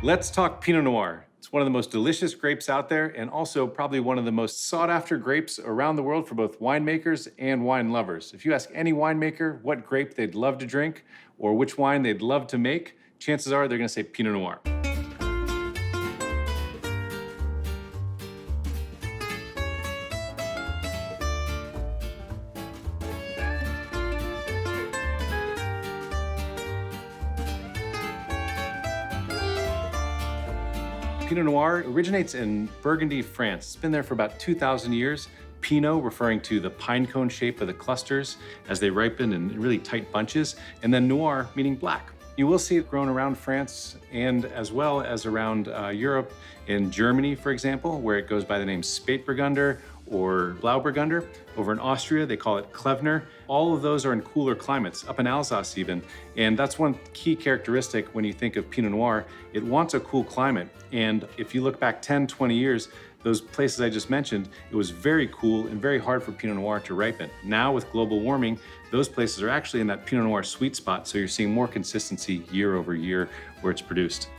Let's talk Pinot Noir. It's one of the most delicious grapes out there and also probably one of the most sought after grapes around the world for both winemakers and wine lovers. If you ask any winemaker what grape they'd love to drink or which wine they'd love to make, chances are they're going to say Pinot Noir. Pinot Noir originates in Burgundy, France. It's been there for about 2,000 years. Pinot, referring to the pine cone shape of the clusters as they ripen in really tight bunches, and then Noir, meaning black. You will see it grown around France and as well as around Europe, in Germany, for example, where it goes by the name Spätburgunder or Blauburgunder. Over in Austria, they call it Klevner. All of those are in cooler climates, up in Alsace even. And that's one key characteristic when you think of Pinot Noir. It wants a cool climate. And if you look back 10, 20 years, those places I just mentioned, it was very cool and very hard for Pinot Noir to ripen. Now with global warming, those places are actually in that Pinot Noir sweet spot, so you're seeing more consistency year over year where it's produced.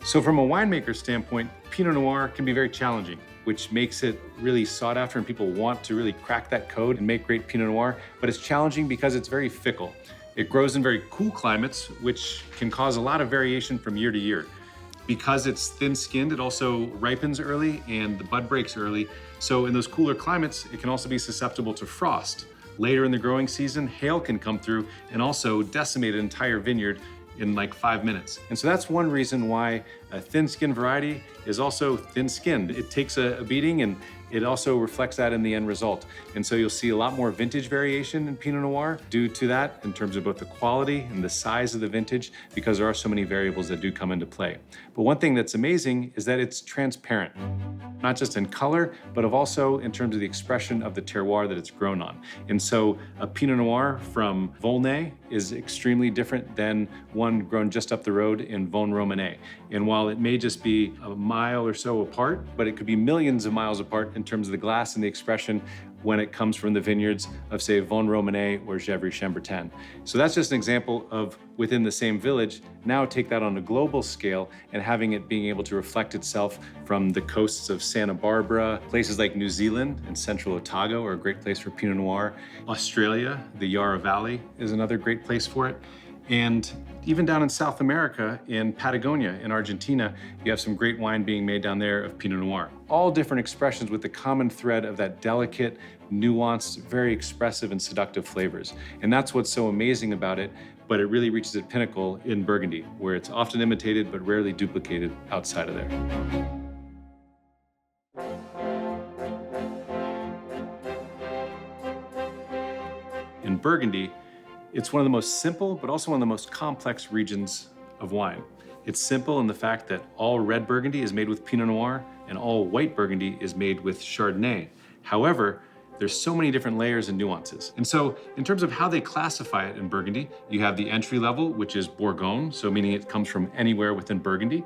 So from a winemaker standpoint, Pinot Noir can be very challenging, which makes it really sought after and people want to really crack that code and make great Pinot Noir, but it's challenging because it's very fickle. It grows in very cool climates, which can cause a lot of variation from year to year. Because it's thin-skinned, it also ripens early and the bud breaks early. So in those cooler climates, it can also be susceptible to frost. Later in the growing season, hail can come through and also decimate an entire vineyard in like 5 minutes. And so that's one reason why a thin-skinned variety is also thin-skinned. It takes a beating and it also reflects that in the end result. And so you'll see a lot more vintage variation in Pinot Noir due to that in terms of both the quality and the size of the vintage, because there are so many variables that do come into play. But one thing that's amazing is that it's transparent, not just in color, but also in terms of the expression of the terroir that it's grown on. And so a Pinot Noir from Volnay is extremely different than one grown just up the road in Vosne-Romanée. And while it may just be a mile or so apart, but it could be millions of miles apart in terms of the glass and the expression when it comes from the vineyards of, say, Vosne-Romanée or Gevrey-Chambertin. So that's just an example of, within the same village, now take that on a global scale and having it being able to reflect itself from the coasts of Santa Barbara. Places like New Zealand and central Otago are a great place for Pinot Noir. Australia, the Yarra Valley is another great place for it. And even down in South America, in Patagonia, in Argentina, you have some great wine being made down there of Pinot Noir. All different expressions with the common thread of that delicate, nuanced, very expressive and seductive flavors. And that's what's so amazing about it, but it really reaches its pinnacle in Burgundy, where it's often imitated but rarely duplicated outside of there. In Burgundy, it's one of the most simple, but also one of the most complex regions of wine. It's simple in the fact that all red Burgundy is made with Pinot Noir and all white Burgundy is made with Chardonnay. However, there's so many different layers and nuances. And so in terms of how they classify it in Burgundy, you have the entry level, which is Bourgogne, so meaning it comes from anywhere within Burgundy.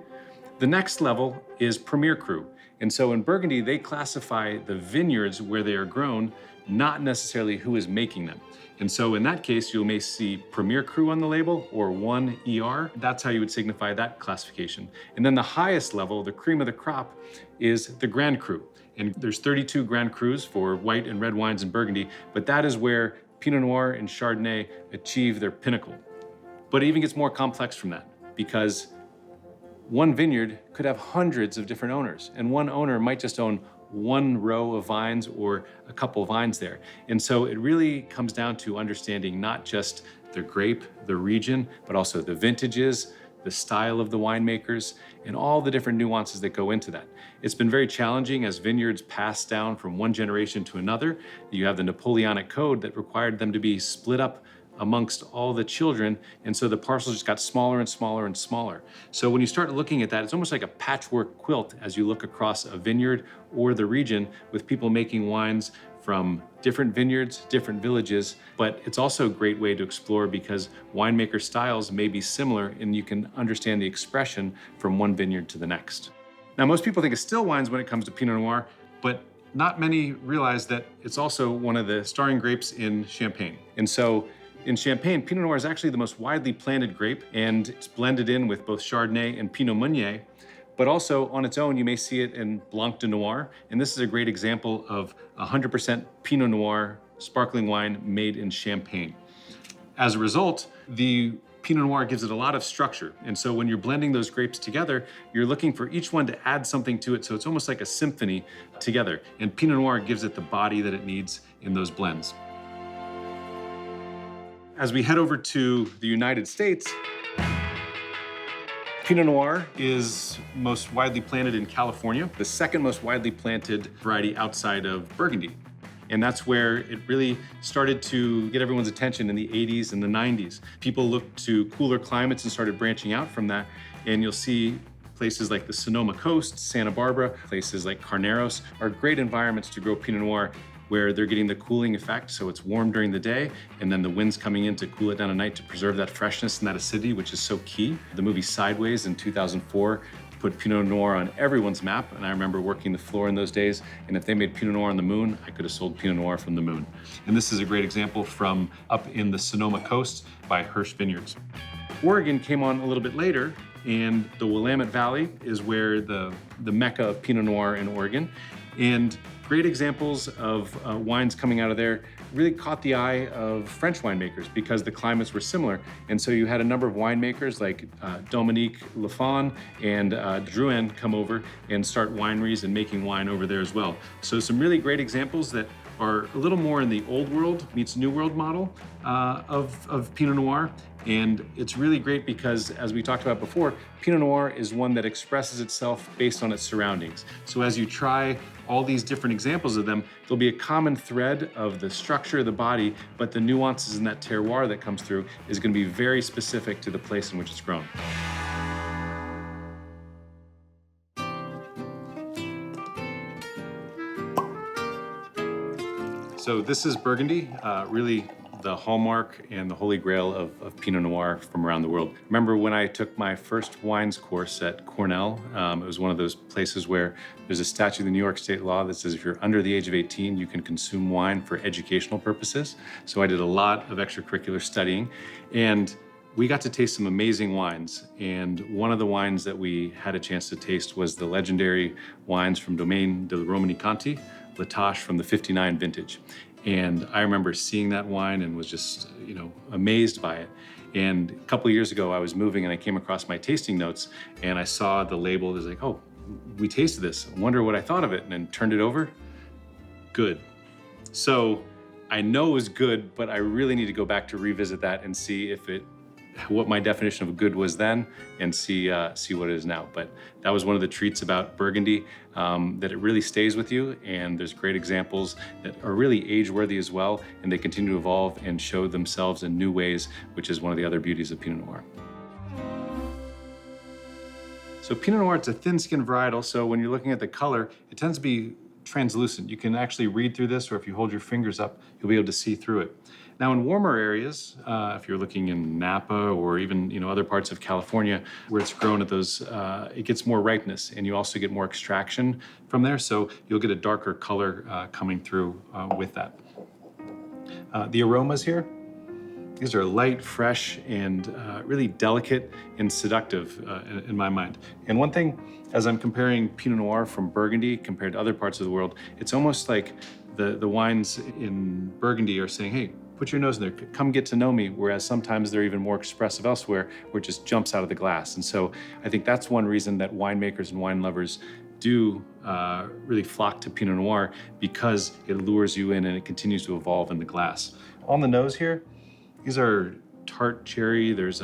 The next level is Premier Cru. And so in Burgundy, they classify the vineyards where they are grown, not necessarily who is making them. And so in that case, you may see Premier Cru on the label or 1 ER. That's how you would signify that classification. And then the highest level, the cream of the crop, is the Grand Cru. And there's 32 Grand Crus for white and red wines in Burgundy, but that is where Pinot Noir and Chardonnay achieve their pinnacle. But it even gets more complex from that, because one vineyard could have hundreds of different owners, and one owner might just own one row of vines or a couple of vines there. And so it really comes down to understanding not just the grape, the region, but also the vintages, the style of the winemakers, and all the different nuances that go into that. It's been very challenging as vineyards pass down from one generation to another. You have the Napoleonic Code that required them to be split up amongst all the children, and so the parcels just got smaller and smaller and smaller. So when you start looking at that, it's almost like a patchwork quilt as you look across a vineyard or the region with people making wines from different vineyards, different villages, but it's also a great way to explore because winemaker styles may be similar and you can understand the expression from one vineyard to the next. Now, most people think of still wines when it comes to Pinot Noir, but not many realize that it's also one of the starring grapes in Champagne. And so In Champagne, Pinot Noir is actually the most widely planted grape, and it's blended in with both Chardonnay and Pinot Meunier. But also on its own, you may see it in Blanc de Noir. And this is a great example of 100% Pinot Noir sparkling wine made in Champagne. As a result, the Pinot Noir gives it a lot of structure. And so when you're blending those grapes together, you're looking for each one to add something to it. So it's almost like a symphony together. And Pinot Noir gives it the body that it needs in those blends. As we head over to the United States, Pinot Noir is most widely planted in California, the second most widely planted variety outside of Burgundy. And that's where it really started to get everyone's attention in the 80s and the 90s. People looked to cooler climates and started branching out from that. And you'll see places like the Sonoma Coast, Santa Barbara, places like Carneros are great environments to grow Pinot Noir, where they're getting the cooling effect, so it's warm during the day, and then the wind's coming in to cool it down at night to preserve that freshness and that acidity, which is so key. The movie Sideways in 2004 put Pinot Noir on everyone's map, and I remember working the floor in those days, and if they made Pinot Noir on the moon, I could have sold Pinot Noir from the moon. And this is a great example from up in the Sonoma Coast by Hirsch Vineyards. Oregon came on a little bit later, and the Willamette Valley is where the mecca of Pinot Noir in Oregon. And great examples of wines coming out of there really caught the eye of French winemakers because the climates were similar. And so you had a number of winemakers like Dominique Lafon and Drouin come over and start wineries and making wine over there as well. So some really great examples that are a little more in the old world meets new world model of Pinot Noir. And it's really great because, as we talked about before, Pinot Noir is one that expresses itself based on its surroundings. So as you try all these different examples of them, there'll be a common thread of the structure of the body, but the nuances in that terroir that comes through is going to be very specific to the place in which it's grown. So this is Burgundy, really the hallmark and the holy grail of Pinot Noir from around the world. Remember when I took my first wines course at Cornell, it was one of those places where there's a statute in the New York state law that says if you're under the age of 18, you can consume wine for educational purposes. So I did a lot of extracurricular studying, and we got to taste some amazing wines. And one of the wines that we had a chance to taste was the legendary wines from Domaine de Romani-Conti, La Tâche from the 59 vintage. And I remember seeing that wine and was just, amazed by it. And a couple of years ago, I was moving and I came across my tasting notes and I saw the label. It was like, oh, we tasted this. I wonder what I thought of it. And then turned it over. Good. So I know it was good, but I really need to go back to revisit that and see what my definition of good was then and see what it is now. But that was one of the treats about Burgundy, that it really stays with you, and there's great examples that are really age-worthy as well, and they continue to evolve and show themselves in new ways, which is one of the other beauties of Pinot Noir. So Pinot Noir, it's a thin-skinned varietal, so when you're looking at the color, it tends to be translucent. You can actually read through this, or if you hold your fingers up, you'll be able to see through it. Now in warmer areas, if you're looking in Napa or even other parts of California where it's grown at those, it gets more ripeness and you also get more extraction from there. So you'll get a darker color coming through with that. The aromas here, these are light, fresh, and really delicate and seductive in my mind. And one thing, as I'm comparing Pinot Noir from Burgundy compared to other parts of the world, it's almost like the wines in Burgundy are saying, hey, put your nose in there, come get to know me, whereas sometimes they're even more expressive elsewhere, where it just jumps out of the glass. And so I think that's one reason that winemakers and wine lovers do really flock to Pinot Noir, because it lures you in and it continues to evolve in the glass. On the nose here, these are tart cherry, there's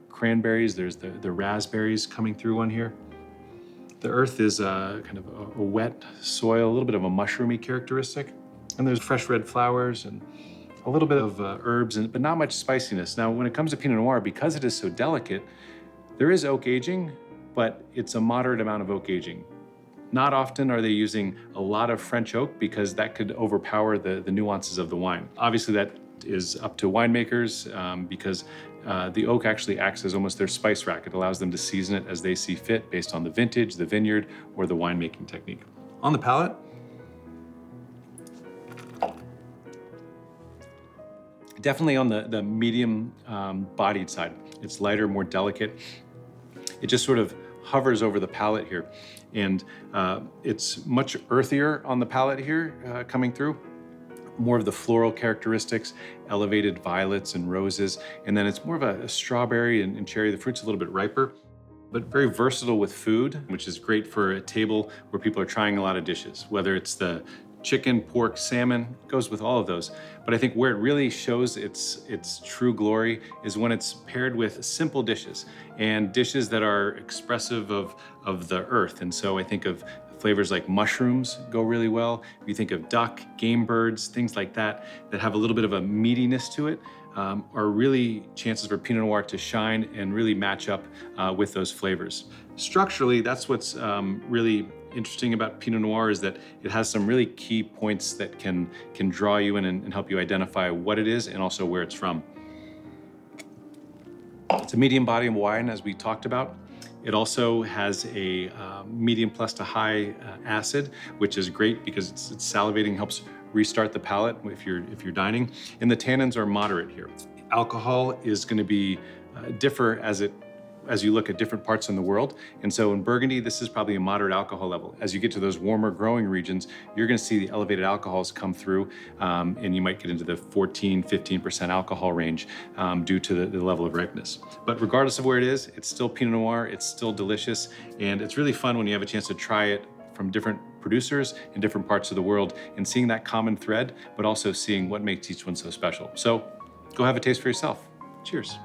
cranberries, there's the raspberries coming through on here. The earth is kind of a wet soil, a little bit of a mushroomy characteristic. And there's fresh red flowers and a little bit of herbs, but not much spiciness. Now, when it comes to Pinot Noir, because it is so delicate, there is oak aging, but it's a moderate amount of oak aging. Not often are they using a lot of French oak because that could overpower the nuances of the wine. Obviously, that is up to winemakers because the oak actually acts as almost their spice rack. It allows them to season it as they see fit based on the vintage, the vineyard, or the winemaking technique. On the palate, Definitely on the medium bodied side. It's lighter, more delicate. It just sort of hovers over the palate here. And it's much earthier on the palate here coming through. More of the floral characteristics, elevated violets and roses. And then it's more of a strawberry and cherry. The fruit's a little bit riper, but very versatile with food, which is great for a table where people are trying a lot of dishes, whether it's the chicken, pork, salmon, goes with all of those. But I think where it really shows its true glory is when it's paired with simple dishes and dishes that are expressive of the earth. And so I think of flavors like mushrooms go really well. If you think of duck, game birds, things like that, that have a little bit of a meatiness to it, are really chances for Pinot Noir to shine and really match up with those flavors. Structurally, that's what's really interesting about Pinot Noir, is that it has some really key points that can draw you in and help you identify what it is and also where it's from. It's a medium body of wine, as we talked about. It also has a medium plus to high acid, which is great because it's salivating, helps restart the palate if you're dining. And the tannins are moderate here. Alcohol is going to be differ as you look at different parts in the world. And so in Burgundy, this is probably a moderate alcohol level. As you get to those warmer growing regions, you're gonna see the elevated alcohols come through, and you might get into the 14, 15% alcohol range due to the level of ripeness. But regardless of where it is, it's still Pinot Noir, it's still delicious, and it's really fun when you have a chance to try it from different producers in different parts of the world and seeing that common thread, but also seeing what makes each one so special. So go have a taste for yourself. Cheers.